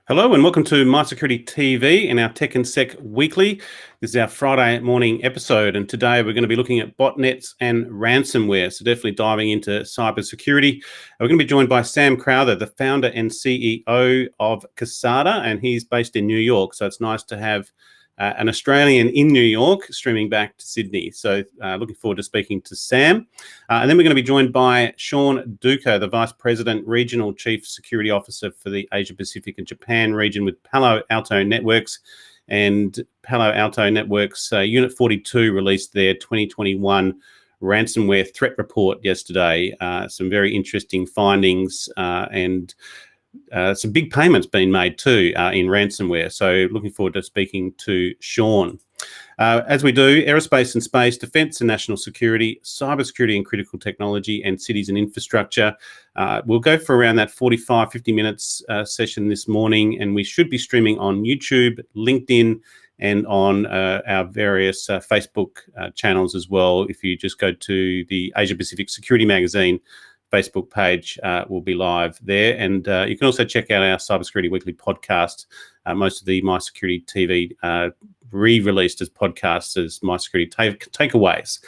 Hello and welcome to MySecTV and our Tech and Sec Weekly. This is our Friday morning episode, and today we're going to be looking at botnets and ransomware. So definitely diving into cybersecurity. We're going to be joined by Sam Crowther, the founder and CEO of Kasada, and he's based in New York. So it's nice to have an Australian in New York streaming back to Sydney. So looking forward to speaking to Sam. And then we're going to be joined by Sean Duca, the Vice President, Regional Chief Security Officer for the Asia Pacific and Japan region with Palo Alto Networks. And Palo Alto Networks Unit 42 released their 2021 Ransomware Threat Report yesterday. Some very interesting findings and some big payments being made too in ransomware. So looking forward to speaking to Sean. As we do, aerospace and space, defence and national security, cybersecurity and critical technology, and cities and infrastructure. We'll go for around that 45, 50 minutes session this morning, and we should be streaming on YouTube, LinkedIn, and on our various Facebook channels as well. If you just go to the Asia Pacific Security Magazine Facebook page, will be live there. And you can also check out our Cybersecurity Weekly podcast. Most of the MySecTV re-released as podcasts as MySecurity takeaways.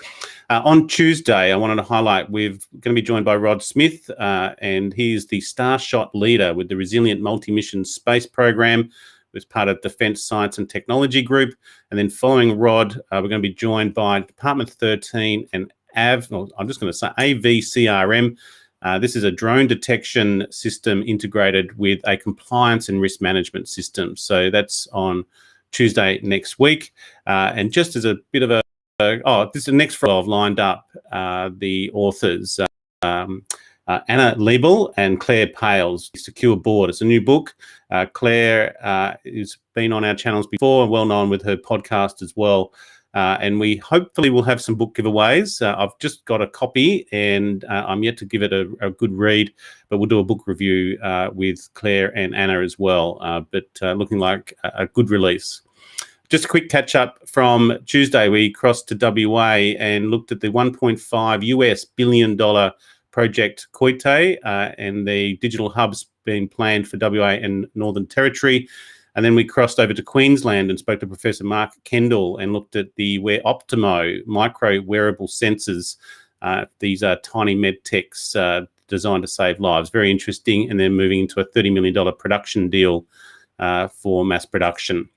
On Tuesday, I wanted to highlight we're going to be joined by Rod Smith, and he is the Starshot leader with the Resilient Multi-Mission Space Program, who's part of Defence Science and Technology Group. And then following Rod, we're going to be joined by Department 13 and AVCRM. This is a drone detection system integrated with a compliance and risk management system. So that's on Tuesday next week. And just as a bit of this is the next Friday I've lined up the authors, Anna Liebel and Claire Pales, Secure Board. It's a new book. Claire has been on our channels before and well known with her podcast as well. And we hopefully will have some book giveaways. I've just got a copy and I'm yet to give it a good read, but we'll do a book review with Claire and Anna as well. But looking like a good release. Just a quick catch up from Tuesday. We crossed to WA and looked at the $1.5 billion project Koite and the digital hubs being planned for WA and Northern Territory. And then we crossed over to Queensland and spoke to Professor Mark Kendall and looked at the Wear Optimo micro wearable sensors. These are tiny med techs designed to save lives. Very interesting. And then moving into a $30 million production deal for mass production.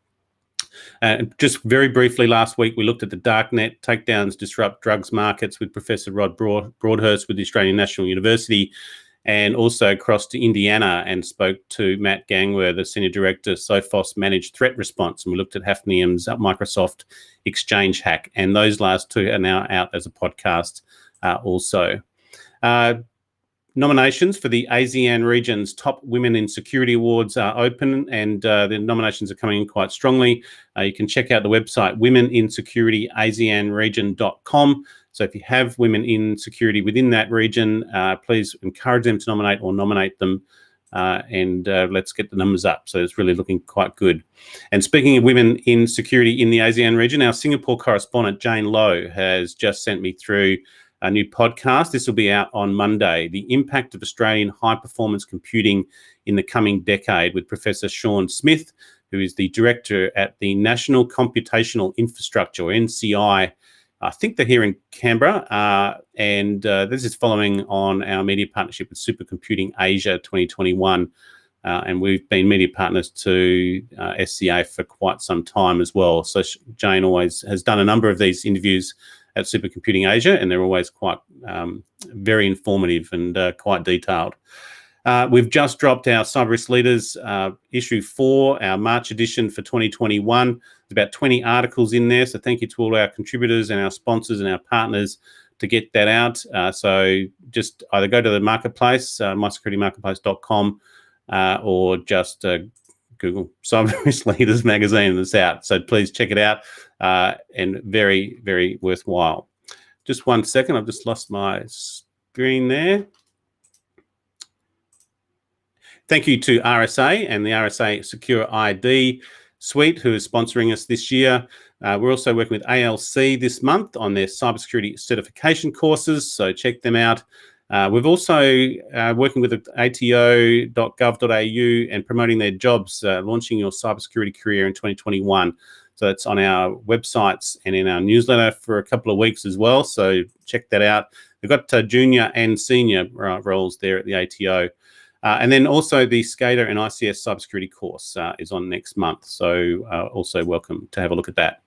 Just very briefly, last week we looked at the darknet takedowns disrupt drugs markets with Professor Rod Broadhurst with the Australian National University, and also crossed to Indiana and spoke to Matt Gangwer, the Senior Director, Sophos Managed Threat Response, and we looked at Hafnium's Microsoft Exchange hack, and those last two are now out as a podcast also. Nominations for the ASEAN region's Top Women in Security Awards are open, and the nominations are coming in quite strongly. You can check out the website womeninsecurityasianregion.com. So if you have women in security within that region, please encourage them to nominate or nominate them, and let's get the numbers up. So it's really looking quite good. And speaking of women in security in the ASEAN region, our Singapore correspondent Jane Lowe has just sent me through a new podcast. This will be out on Monday, The Impact of Australian High-Performance Computing in the Coming Decade, with Professor Sean Smith, who is the director at the National Computational Infrastructure, or NCI. I think they're here in Canberra, and this is following on our media partnership with Supercomputing Asia 2021, and we've been media partners to SCA for quite some time as well. So Jane always has done a number of these interviews at Supercomputing Asia, and they're always quite very informative and quite detailed. We've just dropped our Cyber Risk Leaders issue 4, our March edition for 2021. There's about 20 articles in there, so thank you to all our contributors and our sponsors and our partners to get that out. So just either go to the marketplace, mysecuritymarketplace.com, or just Google Cyber Risk Leaders magazine, and it's out. So please check it out, and very, very worthwhile. Just 1 second, I've just lost my screen there. Thank you to RSA and the RSA Secure ID Suite, who is sponsoring us this year. We're also working with ALC this month on their cybersecurity certification courses, so check them out. We've also working with ato.gov.au and promoting their jobs, launching your cybersecurity career in 2021. So it's on our websites and in our newsletter for a couple of weeks as well. So check that out. They've got junior and senior roles there at the ATO. And then also the SCADA and ICS cybersecurity course is on next month. So also welcome to have a look at that.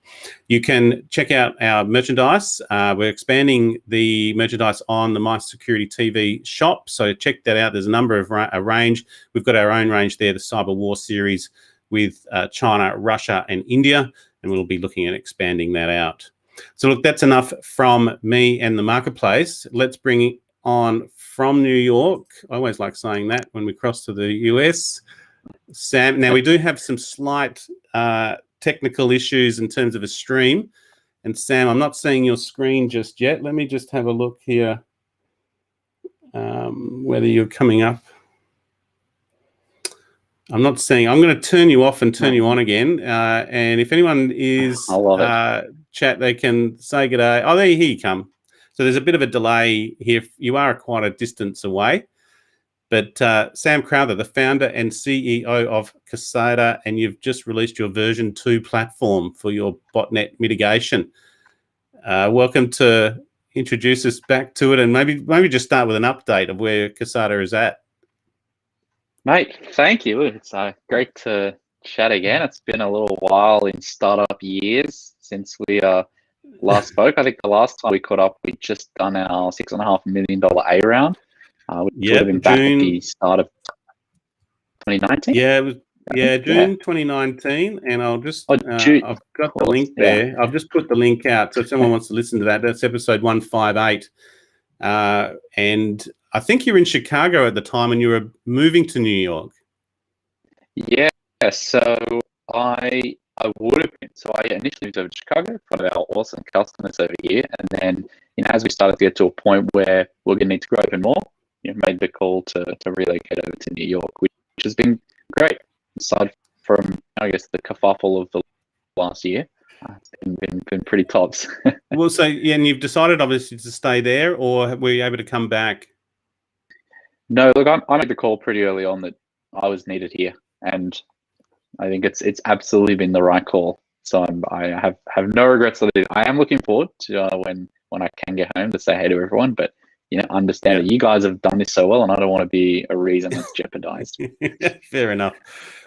You can check out our merchandise. We're expanding the merchandise on the MySecurity TV shop. So check that out. There's a number of a range. We've got our own range there, the Cyber War series with China, Russia, and India. And we'll be looking at expanding that out. So look, that's enough from me and the marketplace. Let's bring it on from New York. I always like saying that when we cross to the US. Sam, now we do have some slight technical issues in terms of a stream. And Sam, I'm not seeing your screen just yet. Let me just have a look here whether you're coming up. I'm not seeing. I'm going to turn you off and turn you on again. And if anyone is chat, they can say good day. Oh, here you come. So there's a bit of a delay here. You are quite a distance away. But Sam Crowther, the founder and CEO of Kasada, and you've just released your version 2 platform for your botnet mitigation. Welcome to introduce us back to it, and maybe just start with an update of where Kasada is at. Mate, thank you. It's great to chat again. It's been a little while in startup years since we last spoke. I think the last time we caught up, we'd just done our $6.5 million A round. Which would have been back at the start of 2019. Yeah, it was. Yeah, June 2019, and I'll just I've got the link there. Yeah. I've just put the link out, so if someone wants to listen to that, that's episode 158. And I think you were in Chicago at the time, and you were moving to New York. Yeah, so I would have been. So I initially moved over to Chicago for our awesome customers over here, and then as we started to get to a point where we're going to need to grow even more, made the call to relocate over to New York, which has been great. Aside from, I guess, the kerfuffle of the last year, it's been pretty tops. Well, so yeah, and you've decided obviously to stay there, or were you able to come back? No, look, I made the call pretty early on that I was needed here, and I think it's absolutely been the right call. So I have no regrets that I am looking forward to when I can get home to say hey to everyone, but understand that you guys have done this so well, and I don't want to be a reason that's jeopardized. Fair enough.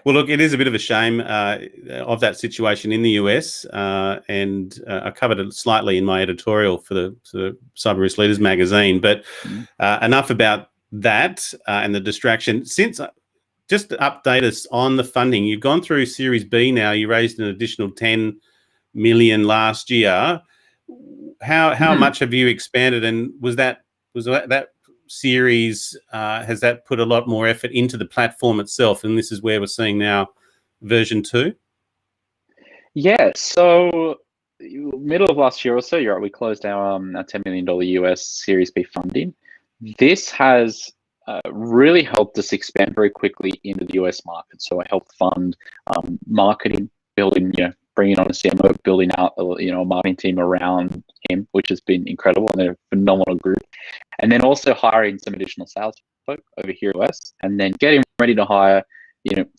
Well, look, it is a bit of a shame of that situation in the US, and I covered it slightly in my editorial for the Cyber Risk Leaders magazine. But enough about that and the distraction. Since just to update us on the funding, you've gone through Series B now. You raised an additional 10 million last year. How much have you expanded, and was that series, has that put a lot more effort into the platform itself? And this is where we're seeing now version 2? Yeah, so middle of last year or so, we closed our $10 million US Series B funding. This has really helped us expand very quickly into the US market. So I helped fund marketing, building, bringing on a CMO, building out a marketing team around him, which has been incredible, and they're a phenomenal group. And then also hiring some additional sales folk over here in the US, and then getting ready to hire,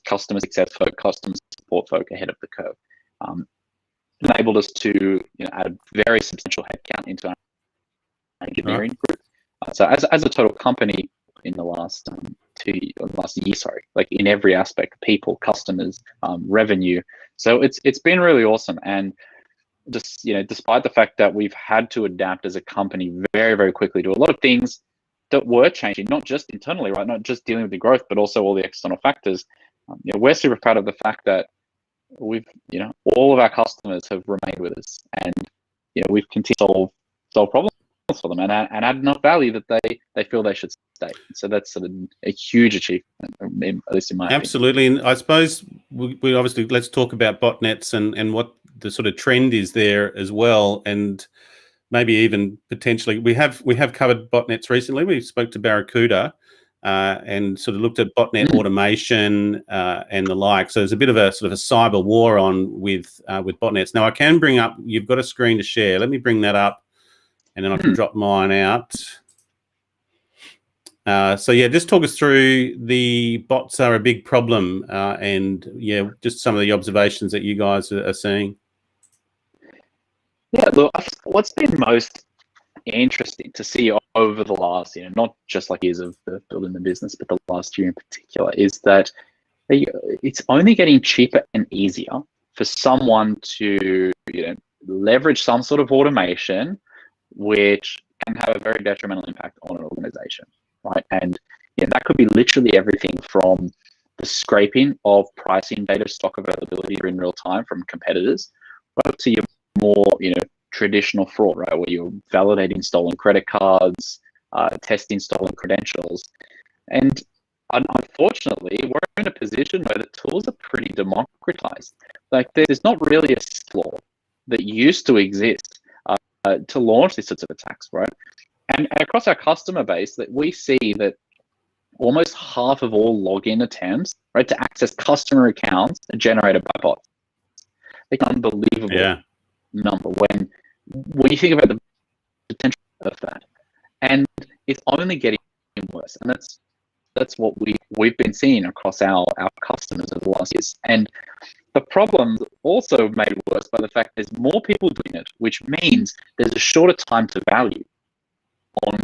customer success folk, customer support folk ahead of the curve. Enabled us to add a very substantial headcount into our engineering group. So as a total company in the last year, like in every aspect, people, customers, revenue. So it's been really awesome. And just, despite the fact that we've had to adapt as a company very, very quickly to a lot of things that were changing, not just internally, right? Not just dealing with the growth, but also all the external factors. We're super proud of the fact that we've, all of our customers have remained with us, and we've continued to solve problems for them and add enough value that they feel they should stay. So that's sort of a huge achievement, at least in my Absolutely. opinion. And I suppose we obviously, let's talk about botnets and what the sort of trend is there as well, and maybe even potentially we have covered botnets recently. We spoke to Barracuda and sort of looked at botnet automation and the like. So there's a bit of a sort of a cyber war on with botnets. Now I can bring up, you've got a screen to share. Let me bring that up, and then I can drop mine out. So yeah, just talk us through the bots are a big problem, and yeah, just some of the observations that you guys are seeing. Yeah, look, what's been most interesting to see over the last, not just like years of building the business, but the last year in particular, is that it's only getting cheaper and easier for someone to leverage some sort of automation, which can have a very detrimental impact on an organization, right? And that could be literally everything from the scraping of pricing data, stock availability in real time from competitors, right up to your more traditional fraud, right, where you're validating stolen credit cards, testing stolen credentials. And unfortunately, we're in a position where the tools are pretty democratized. Like, there's not really a law that used to exist to launch these sorts of attacks, right? And across our customer base, that we see that almost half of all login attempts, right, to access customer accounts are generated by bots. Like, unbelievable number when you think about the potential of that. And it's only getting worse. And that's what we've been seeing across our customers over the last years. And the problem's also made worse by the fact there's more people doing it, which means there's a shorter time to value on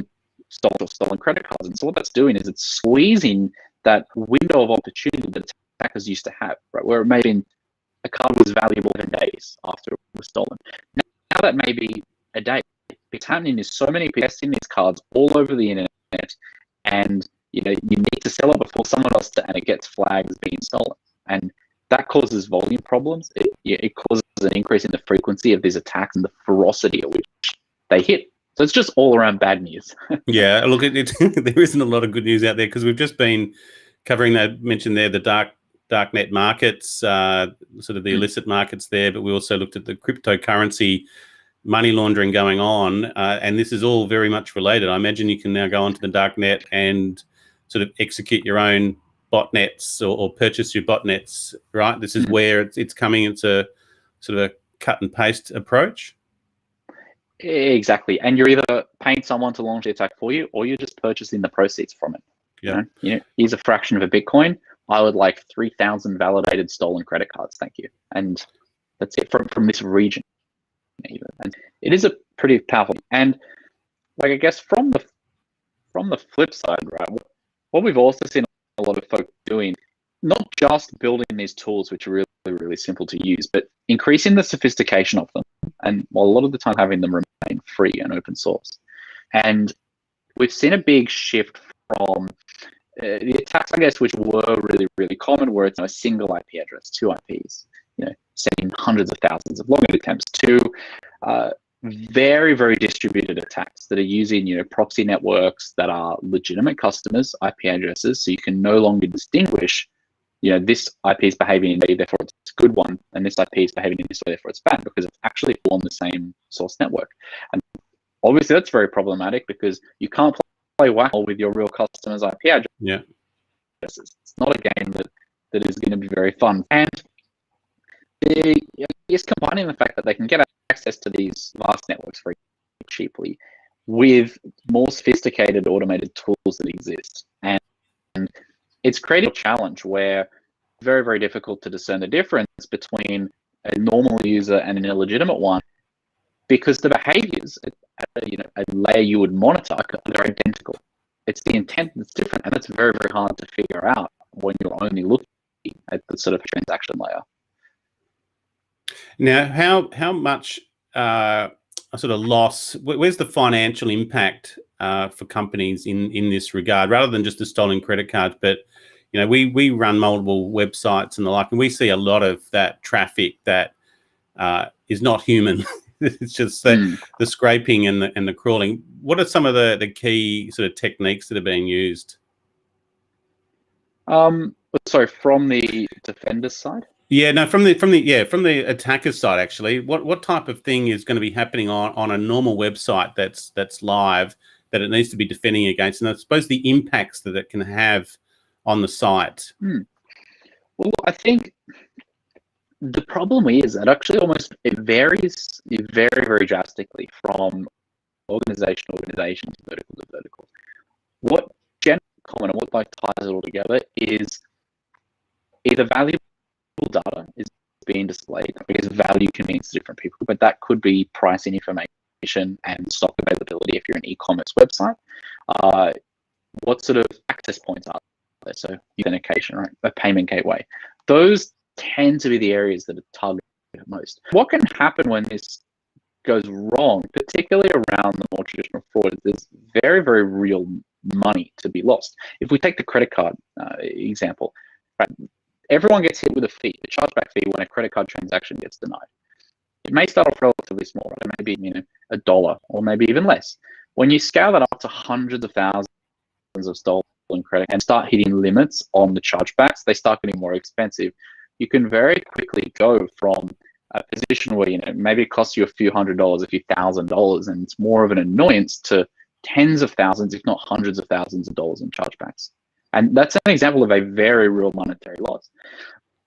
stolen credit cards. And so what that's doing is it's squeezing that window of opportunity that attackers used to have, right? Where it may have been a card was valuable in days after it was stolen. Now that may be a day. What's happening is so many people testing these cards all over the internet, and you need to sell it before someone else and it gets flagged as being stolen. And that causes volume problems. It causes an increase in the frequency of these attacks and the ferocity at which they hit. So it's just all around bad news. Yeah, look, there isn't a lot of good news out there because we've just been covering that, mentioned there, the darknet markets, sort of the illicit markets there, but we also looked at the cryptocurrency money laundering going on, and this is all very much related. I imagine you can now go onto the darknet and sort of execute your own botnets or purchase your botnets, right? This is where it's coming. It's a sort of a cut and paste approach. Exactly. And you're either paying someone to launch the attack for you, or you're just purchasing the proceeds from it. Yeah. Here's a fraction of a Bitcoin. I would like 3,000 validated stolen credit cards. Thank you. And that's it from this region. Even. And it is a pretty powerful. And like, I guess from the flip side, right, what we've also seen a lot of folks doing, not just building these tools, which are really, really simple to use, but increasing the sophistication of them. And while a lot of the time having them remain free and open source. And we've seen a big shift from the attacks, I guess, which were really, really common, where it's a single IP address, 2 IPs, sending hundreds of thousands of login attempts, to very, very distributed attacks that are using, proxy networks that are legitimate customers' IP addresses, so you can no longer distinguish, this IP is behaving in a way, therefore it's a good one, and this IP is behaving in this way, therefore it's bad, because it's actually on the same source network. And obviously that's very problematic because you can't play whack-a-mole with your real customer's IP address. Yeah. It's not a game that is going to be very fun. And it's combining the fact that they can get access to these vast networks very cheaply with more sophisticated automated tools that exist. And it's creating a challenge where it's very, very difficult to discern the difference between a normal user and an illegitimate one, because the behaviors at a layer you would monitor, they're identical. It's the intent that's different, and that's very, very hard to figure out when you're only looking at the sort of transaction layer. Now, how much sort of loss, where's the financial impact for companies in this regard, rather than just the stolen credit cards? But we run multiple websites and the like, and we see a lot of that traffic that is not human. It's just the scraping and the crawling. What are some of the key sort of techniques that are being used? Sorry, from the defender's side? Yeah, no, from the attacker's side, actually. What type of thing is going to be happening on a normal website that's live that it needs to be defending against? And I suppose the impacts that it can have on the site. Well, I think the problem is that actually it varies very, very drastically from organization to organization, to vertical to vertical. What generally common, and what like ties it all together is either valuable data is being displayed because value can mean to different people, but that could be pricing information and stock availability if you're an e-commerce website. What sort of access points are there? So authentication, right? A payment gateway. Those tend to be the areas that are targeted most. What can happen when this goes wrong, particularly around the more traditional fraud, there's very, very real money to be lost. If we take the credit card example, right, everyone gets hit with a fee, a chargeback fee when a credit card transaction gets denied. It may start off relatively small, right? Maybe $1 or maybe even less. When you scale that up to hundreds of thousands of stolen credit and start hitting limits on the chargebacks, they start getting more expensive. You can very quickly go from a position where maybe it costs you a few $100s, a few $1,000, and it's more of an annoyance to tens of thousands, if not hundreds of thousands of dollars in chargebacks. And that's an example of a very real monetary loss.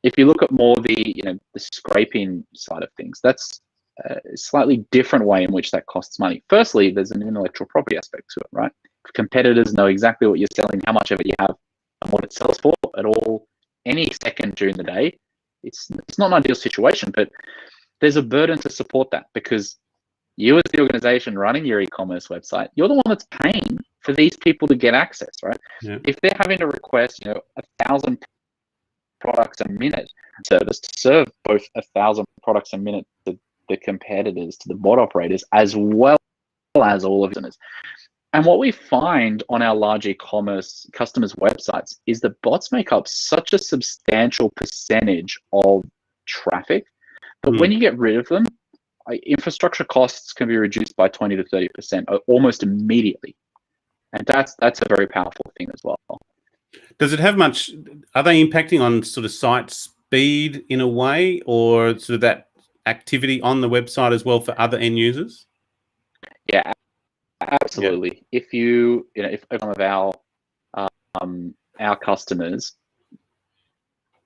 If you look at more the scraping side of things, that's a slightly different way in which that costs money. Firstly, there's an intellectual property aspect to it, right? If competitors know exactly what you're selling, how much of it you have, and what it sells for at all, any second during the day, it's not an ideal situation, but there's a burden to support that because you as the organization running your e-commerce website, you're the one that's paying for these people to get access, right? Yeah. If they're having to request 1,000 products a minute service to serve both 1,000 products a minute to the competitors, to the bot operators, as well as all of them. And what we find on our large e-commerce customers' websites is that bots make up such a substantial percentage of traffic that when you get rid of them, infrastructure costs can be reduced by 20 to 30% almost immediately. And that's a very powerful thing as well. Does it have much, are they impacting on sort of site speed in a way, or sort of that activity on the website as well for other end users? Yeah, absolutely. Yeah. If if some of our customers,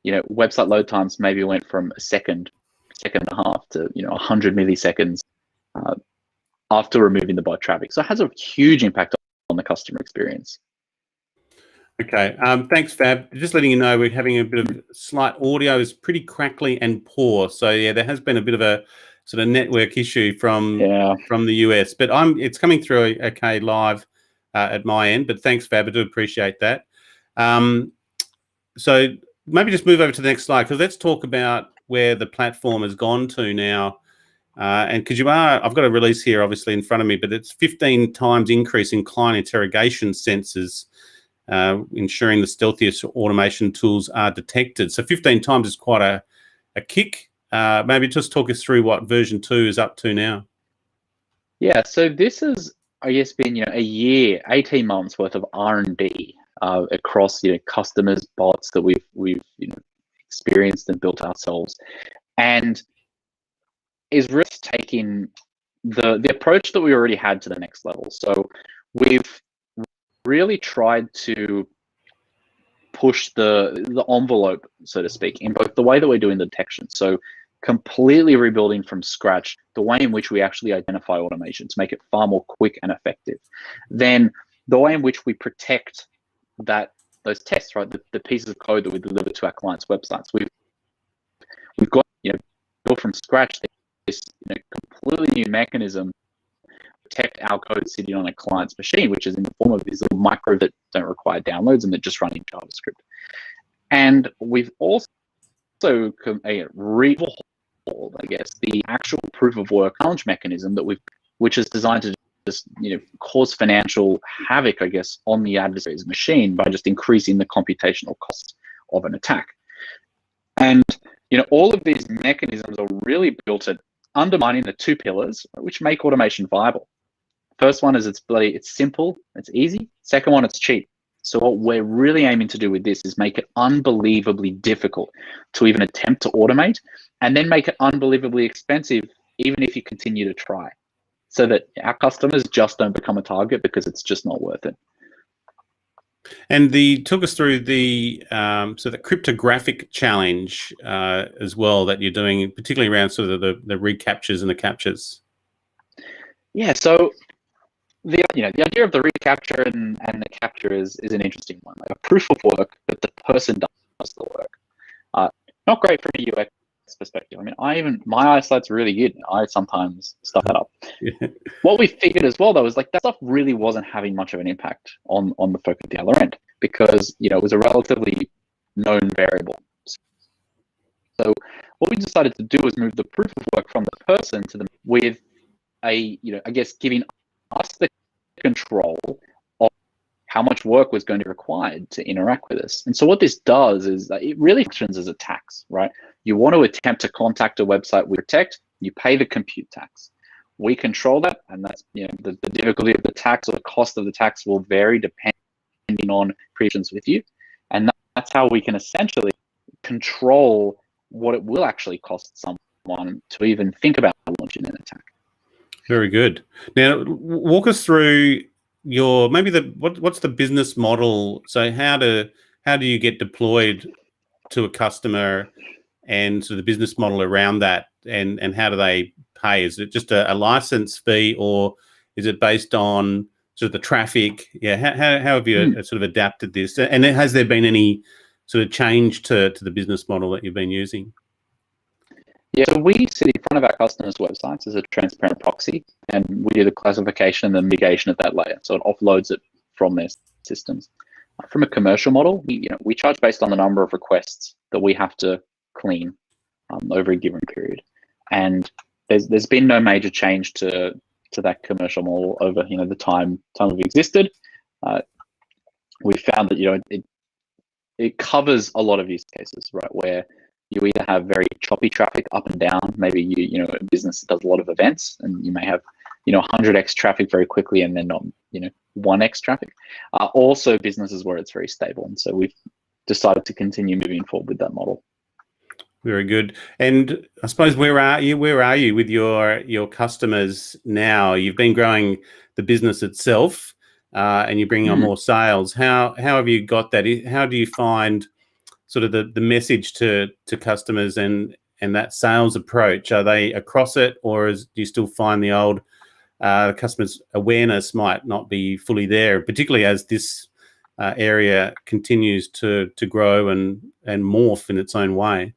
website load times maybe went from a second and a half to 100 milliseconds after removing the bot traffic. So it has a huge impact on the customer experience. Okay, thanks, Fab. Just letting you know, we're having a bit of slight audio is pretty crackly and poor. So yeah, there has been a bit of a sort of network issue from the US, but it's coming through okay live at my end. But thanks, Fab. I do appreciate that. So maybe just move over to the next slide, because let's talk about where the platform has gone to now. And because I've got a release here obviously in front of me, but it's 15 times increase in client interrogation sensors, ensuring the stealthiest automation tools are detected. So 15 times is quite a kick. Maybe just talk us through what version 2 is up to now. Yeah, so this has, I guess, been a year, 18 months worth of R&D across customers, bots that we've experienced and built ourselves, and is really taking the approach that we already had to the next level. So we've really tried to push the envelope, so to speak, in both the way that we're doing the detection. So completely rebuilding from scratch the way in which we actually identify automation to make it far more quick and effective. Then the way in which we protect those tests, right? The pieces of code that we deliver to our clients' websites. We've got built from scratch this completely new mechanism protect our code sitting on a client's machine, which is in the form of these little micro that don't require downloads and that just run in JavaScript. And we've also overhauled, I guess, the actual proof of work challenge mechanism which is designed to just cause financial havoc, I guess, on the adversary's machine by just increasing the computational cost of an attack. And all of these mechanisms are really built at undermining the two pillars which make automation viable. First one is it's simple, it's easy. Second one, it's cheap. So what we're really aiming to do with this is make it unbelievably difficult to even attempt to automate, and then make it unbelievably expensive even if you continue to try, so that our customers just don't become a target because it's just not worth it. And took us through the cryptographic challenge as well that you're doing, particularly around sort of the recaptures and the captures. Yeah, so the the idea of the recapture and the capture is an interesting one. Like a proof of work, but the person does the work. Not great from a UX perspective. I mean, my eyesight's really good. I sometimes stuff that up. Yeah. What we figured as well, though, is like that stuff really wasn't having much of an impact on the folk at the other end, because it was a relatively known variable. So what we decided to do was move the proof of work from the person to them with I guess giving us the control of how much work was going to be required to interact with us. And so what this does is that it really functions as a tax, right? You want to attempt to contact a website we protect, you pay the compute tax. We control that, and that's the difficulty of the tax or the cost of the tax will vary depending on previous with you. And that's how we can essentially control what it will actually cost someone to even think about launching an attack. Very good. Now, walk us through what's the business model? So how do you get deployed to a customer, and so the business model around that, and how do they pay? Is it just a license fee, or is it based on sort of the traffic? Yeah, how have you sort of adapted this? And has there been any sort of change to the business model that you've been using? Yeah, so we sit in front of our customers' websites as a transparent proxy, and we do the classification and the mitigation at that layer. So it offloads it from their systems. From a commercial model, we charge based on the number of requests that we have to clean over a given period, and there's been no major change to that commercial model over the time we've existed. We found that it covers a lot of use cases, right, where you either have very choppy traffic up and down. Maybe a business that does a lot of events, and you may have 100x traffic very quickly, and then not 1x traffic. Also businesses where it's very stable, and so we've decided to continue moving forward with that model. Very good. And I suppose where are you with your customers now? You've been growing the business itself, and you're bringing on more sales. How have you got that? How do you find sort of the message to customers and that sales approach? Are they across it, or do you still find the old customers' awareness might not be fully there, particularly as this area continues to grow and morph in its own way?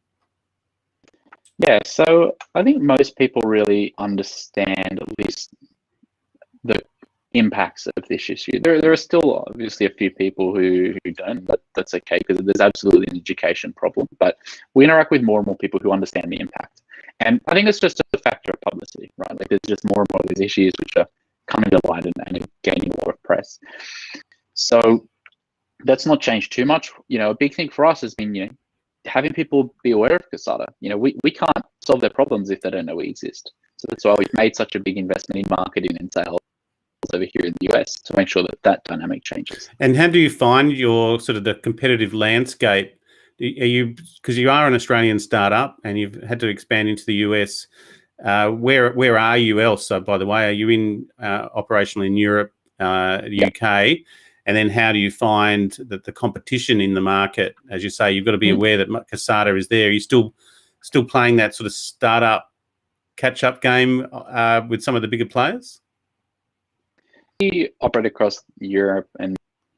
Yeah, so I think most people really understand at least the impacts of this issue. There are still obviously a few people who don't, but that's okay, because there's absolutely an education problem. But we interact with more and more people who understand the impact. And I think it's just a factor of publicity, right? Like there's just more and more of these issues which are coming to light and gaining a lot of press. So that's not changed too much. A big thing for us has been, having people be aware of Kasada. We can't solve their problems if they don't know we exist. So that's why we've made such a big investment in marketing and sales over here in the US to make sure that dynamic changes. And how do you find your sort of the competitive landscape? Because you are an Australian startup and you've had to expand into the US. Where are you else? So, by the way, are you in operational in Europe, UK? And then how do you find that the competition in the market? As you say, you've got to be aware that Kasada is there. Are you still playing that sort of startup catch-up game with some of the bigger players? We operate across Europe and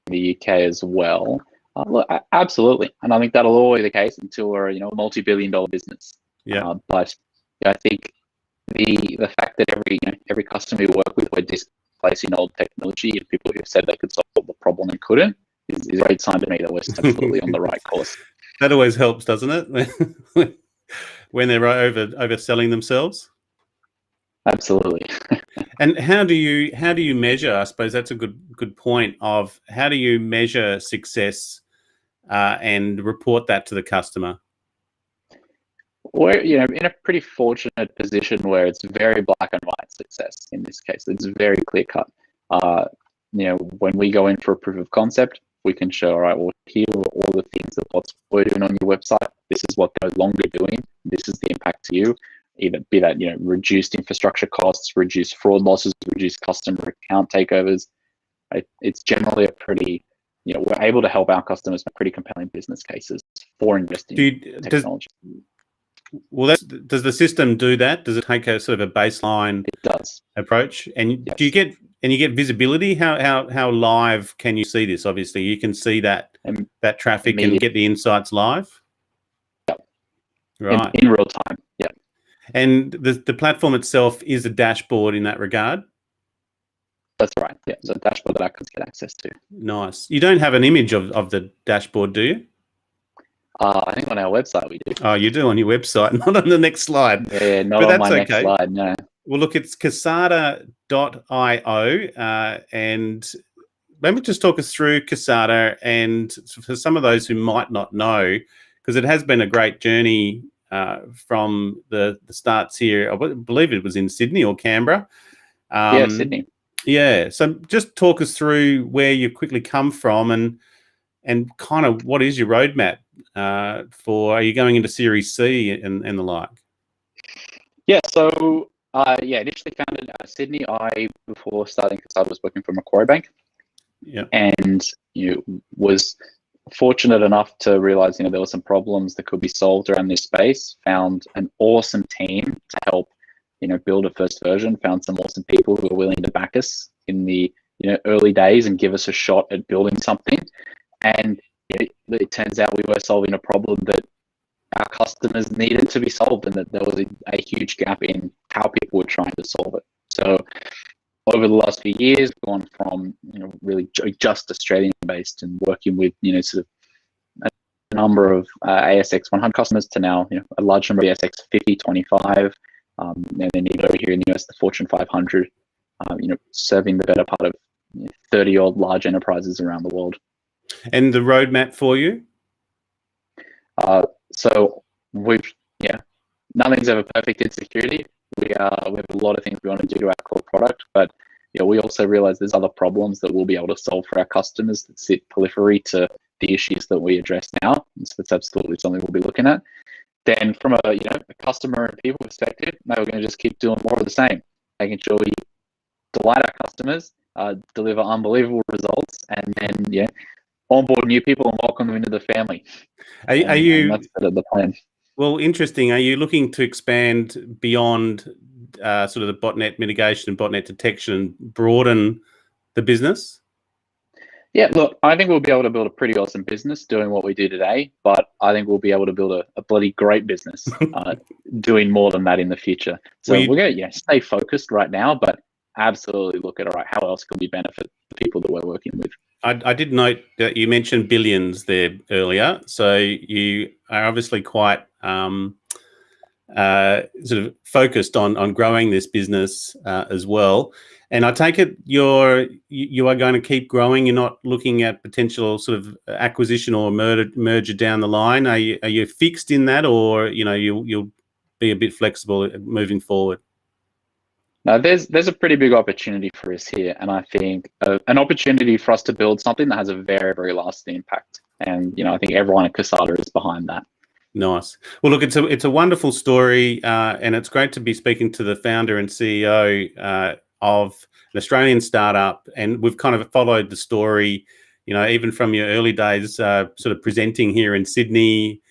the UK as well. Look, absolutely, and I think that'll always be the case until we're a multi-billion-dollar business. Yeah. But I think the fact that every customer we work with, we're displacing old technology, and people who said they could solve the problem and couldn't, is a great sign to me that we're absolutely on the right course. That always helps, doesn't it? When they're overselling themselves. Absolutely. And how do you measure? I suppose that's a good point. Of how do you measure success and report that to the customer? We're in a pretty fortunate position where it's very black and white success. In this case, it's very clear cut. When we go in for a proof of concept, we can show, all right, well, here are all the things that bots were doing on your website. This is what they're no longer doing. This is the impact to you. Either be that reduced infrastructure costs, reduced fraud losses, reduced customer account takeovers. It's generally a pretty we're able to help our customers make pretty compelling business cases for investing in technology. Does the system do that? Does it take a sort of a baseline It does. approach? And yes. do you get and you get visibility. How live can you see this? Obviously, you can see that traffic and get the insights live. Yep. Right. In real time. Yeah. And the platform itself is a dashboard in that regard. That's right. Yeah, it's a dashboard that I can get access to. Nice. You don't have an image of the dashboard, do you? I think on our website we do. Oh, you do on your website, not on the next slide. Yeah, not but on that's my okay. next slide, no. Well, look, it's Kasada.io, and maybe just talk us through Kasada, and for some of those who might not know, because it has been a great journey from the starts here. I believe it was in Sydney or Canberra. Yeah, Sydney. Yeah, so just talk us through where you've quickly come from and kind of what is your roadmap for, are you going into Series C and the like? Yeah, so initially founded Sydney. Before starting Kasada, was working for Macquarie Bank. Yeah. And was fortunate enough to realize there were some problems that could be solved around this space. Found an awesome team to help build a first version. Found some awesome people who were willing to back us in the early days and give us a shot at building something. And it turns out we were solving a problem that our customers needed to be solved, and that there was a huge gap in how people were trying to solve it. So over the last few years, gone from really just Australian based and working with sort of a number of ASX 100 customers to now a large number of ASX 50, 25, and then even over here in the US, the Fortune 500, serving the better part of 30 odd large enterprises around the world. And the roadmap for you? So nothing's ever perfect in security. We have a lot of things we want to do to our core product, but we also realize there's other problems that we'll be able to solve for our customers that sit periphery to the issues that we address now. So that's absolutely something we'll be looking at. Then from a customer and people perspective, we're going to just keep doing more of the same, making sure we delight our customers, deliver unbelievable results, and then onboard new people and welcome them into the family. Are you? And that's the plan. Well, interesting. Are you looking to expand beyond sort of the botnet mitigation and botnet detection and broaden the business? Yeah, look, I think we'll be able to build a pretty awesome business doing what we do today, but I think we'll be able to build a bloody great business doing more than that in the future. So we're going to stay focused right now, but absolutely look at, all right, how else can we benefit the people that we're working with? I did note that you mentioned billions there earlier. So you are obviously quite sort of focused on growing this business as well. And I take it you are going to keep growing. You're not looking at potential sort of acquisition or merger down the line. Are you fixed in that, or you'll be a bit flexible moving forward? Now, there's a pretty big opportunity for us here, and I think an opportunity for us to build something that has a very, very lasting impact. And I think everyone at Kasada is behind that. Nice. Well, look, it's a wonderful story, and it's great to be speaking to the founder and CEO of an Australian startup, and we've kind of followed the story, even from your early days, sort of presenting here in Sydney.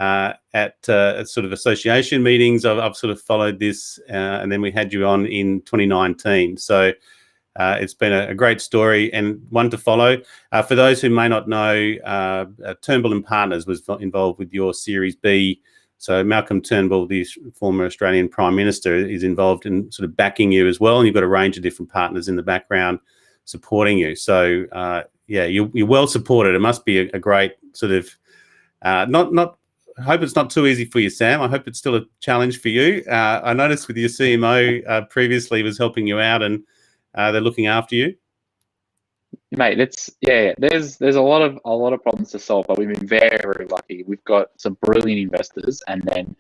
At sort of association meetings, I've sort of followed this, and then we had you on in 2019. So it's been a great story and one to follow. For those who may not know, Turnbull and Partners was involved with your Series B. So Malcolm Turnbull, the former Australian Prime Minister, is involved in sort of backing you as well, and you've got a range of different partners in the background supporting you. So you're well supported. It must be a great sort of I hope it's not too easy for you, Sam. I hope it's still a challenge for you. I noticed with your CMO previously was helping you out, and they're looking after you. Mate, there's a lot of problems to solve, but we've been very, very lucky. We've got some brilliant investors, and then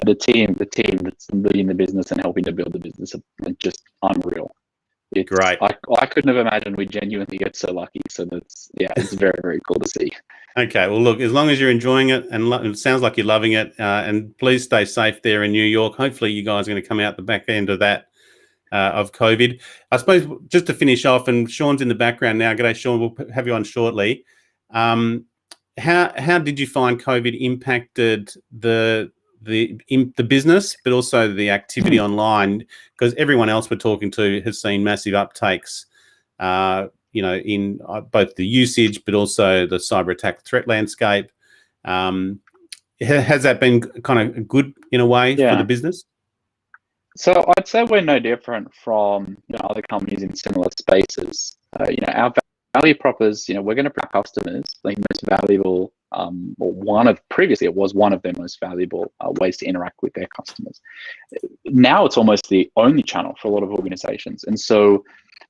the team that's leading the business and helping to build the business are just unreal. It's great. I couldn't have imagined we genuinely get so lucky. So it's very, very cool to see. Okay, well, look, as long as you're enjoying it, and it sounds like you're loving it, and please stay safe there in New York. Hopefully you guys are going to come out the back end of that, of COVID. I suppose just to finish off, and Sean's in the background now. G'day, Sean. We'll have you on shortly. How did you find COVID impacted the the business, but also the activity online, because everyone else we're talking to has seen massive uptakes, in both the usage, but also the cyber attack threat landscape. Has that been kind of good in a way for the business? So I'd say we're no different from other companies in similar spaces. Our value prop is, we're going to put our customers the most valuable, or previously it was one of their most valuable ways to interact with their customers. Now it's almost the only channel for a lot of organizations. And so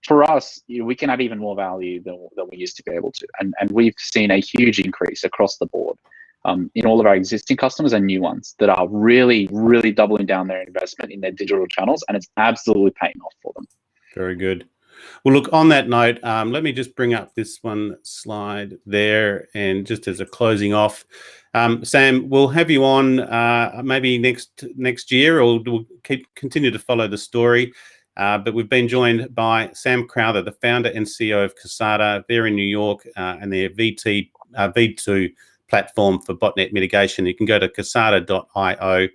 for us, we can add even more value than we used to be able to. And we've seen a huge increase across the board in all of our existing customers and new ones that are really, really doubling down their investment in their digital channels, and it's absolutely paying off for them. Very good. Well, look, on that note, let me just bring up this one slide there, and just as a closing off, Sam, we'll have you on maybe next year, or we'll continue to follow the story. But we've been joined by Sam Crowther, the founder and CEO of Kasada. They're in New York, and they're V2 platform for botnet mitigation. You can go to kasada.io,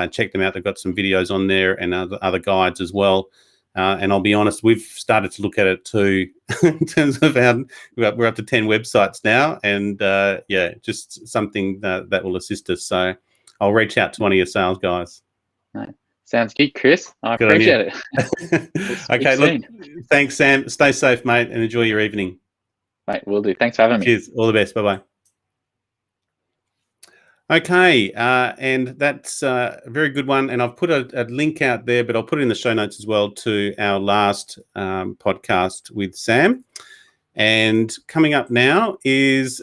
check them out. They've got some videos on there and other guides as well. And I'll be honest, we've started to look at it too, in terms of we're up to 10 websites now, and just something that will assist us. So I'll reach out to one of your sales guys. Right. Sounds good, Chris. I appreciate it. Okay, look, thanks, Sam. Stay safe, mate, and enjoy your evening. Mate, will do. Thanks for having me. Cheers. All the best. Bye-bye. Okay, and that's a very good one. And I've put a link out there, but I'll put it in the show notes as well, to our last podcast with Sam. And coming up now is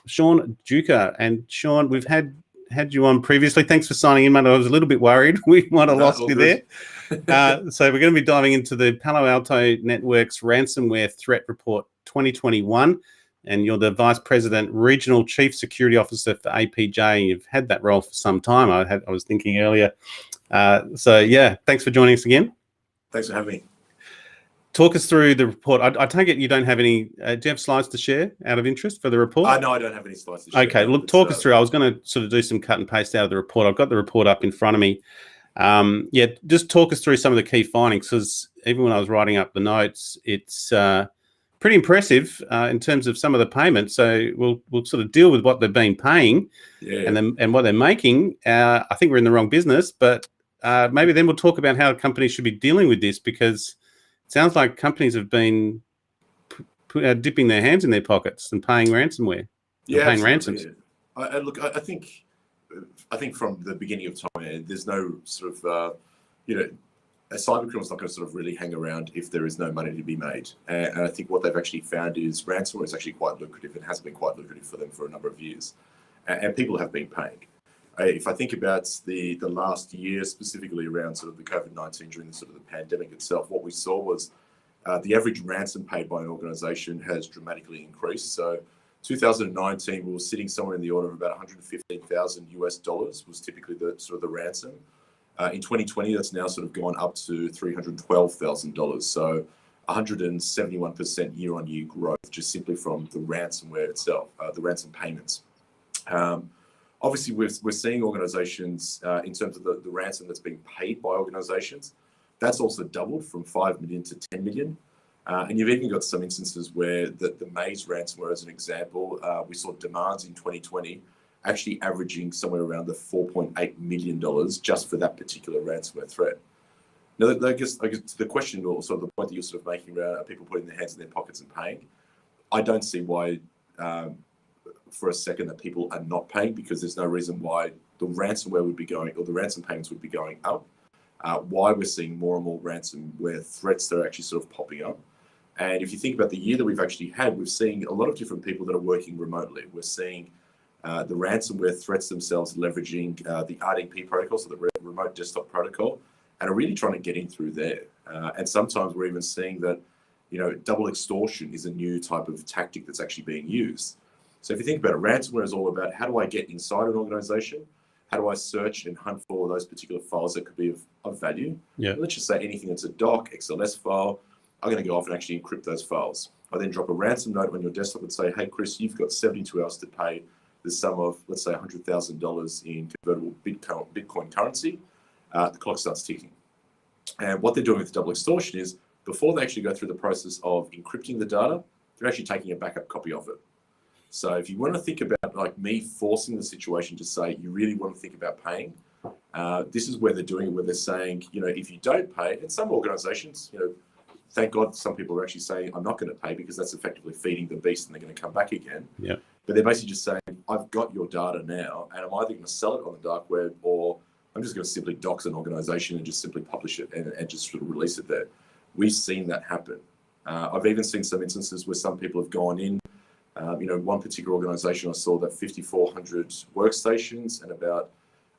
Sean Duca. And Sean, we've had you on previously. Thanks for signing in, mate. I was a little bit worried we might have lost you there. So we're going to be diving into the Palo Alto Networks Ransomware Threat Report 2021. And you're the Vice President, Regional Chief Security Officer for APJ. You've had that role for some time, I was thinking earlier. Thanks for joining us again. Thanks for having me. Talk us through the report. I take it you don't have any, do you have slides to share out of interest for the report? No, I don't have any slides to share. Okay, look, talk us through. I was going to sort of do some cut and paste out of the report. I've got the report up in front of me. Just talk us through some of the key findings, because even when I was writing up the notes, it's pretty impressive in terms of some of the payments. So we'll sort of deal with what they've been paying and what they're making. I think we're in the wrong business, but maybe then we'll talk about how companies should be dealing with this, because it sounds like companies have been dipping their hands in their pockets and paying ransomware, paying ransoms. I think from the beginning of time, there's no sort of a cyber criminal is not going to sort of really hang around if there is no money to be made. And I think what they've actually found is ransomware is actually quite lucrative, and has been quite lucrative for them for a number of years. And people have been paying. If I think about the last year, specifically around sort of the COVID-19 during the sort of the pandemic itself, what we saw was the average ransom paid by an organization has dramatically increased. So 2019, we were sitting somewhere in the order of about $115,000 was typically the sort of the ransom. In 2020, that's now sort of gone up to $312,000. So 171% year-on-year growth, just simply from the ransomware itself, the ransom payments. Obviously, we're seeing organizations, in terms of the ransom that's being paid by organizations, that's also doubled from 5 million to 10 million. And you've even got some instances where the Maze ransomware, as an example, we saw demands in 2020 actually averaging somewhere around the $4.8 million just for that particular ransomware threat. Now, I guess to the question, or sort of the point that you're sort of making around, are people putting their hands in their pockets and paying? I don't see why, for a second, that people are not paying, because there's no reason why the ransomware would be going, or the ransom payments would be going up. Why we're seeing more and more ransomware threats that are actually sort of popping up. And if you think about the year that we've actually had, we're seeing a lot of different people that are working remotely. We're seeing the ransomware threats themselves leveraging the RDP protocol, so the remote desktop protocol, and are really trying to get in through there. And sometimes we're even seeing that, double extortion is a new type of tactic that's actually being used. So if you think about it, ransomware is all about, how do I get inside an organization? How do I search and hunt for those particular files that could be of value? Yeah. Let's just say anything that's a doc, XLS file, I'm going to go off and actually encrypt those files. I then drop a ransom note on your desktop and say, hey, Chris, you've got 72 hours to pay the sum of, let's say, $100,000 in convertible Bitcoin currency, the clock starts ticking. And what they're doing with double extortion is, before they actually go through the process of encrypting the data, they're actually taking a backup copy of it. So if you want to think about like me forcing the situation to say, you really want to think about paying, this is where they're doing it, where they're saying, if you don't pay, and some organizations, thank God some people are actually saying, I'm not going to pay, because that's effectively feeding the beast and they're going to come back again. Yeah. But they're basically just saying, I've got your data now, and I'm either going to sell it on the dark web, or I'm just going to simply dox an organization and just simply publish it and just sort of release it there. We've seen that happen. I've even seen some instances where some people have gone in. One particular organization, I saw that 5,400 workstations and about,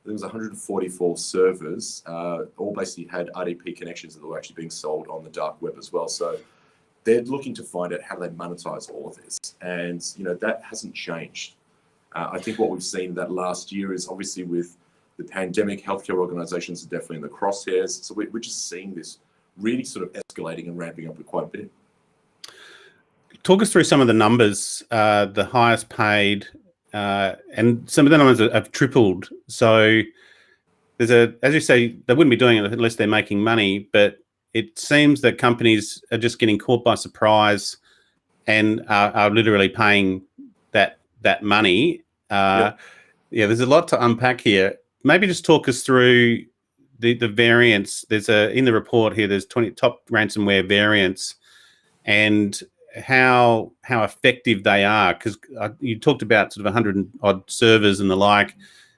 there was 144 servers, all basically had RDP connections that were actually being sold on the dark web as well. So they're looking to find out how they monetize all of this. And, that hasn't changed. I think what we've seen that last year is, obviously with the pandemic, healthcare organizations are definitely in the crosshairs. So we're just seeing this really sort of escalating and ramping up quite a bit. Talk us through some of the numbers, the highest paid, and some of the numbers have tripled. So there's as you say, they wouldn't be doing it unless they're making money, but it seems that companies are just getting caught by surprise and are literally paying that money. There's a lot to unpack here. Maybe just talk us through the variants. There's in the report here, there's 20 top ransomware variants and how effective they are, because you talked about sort of 100 odd servers and the like,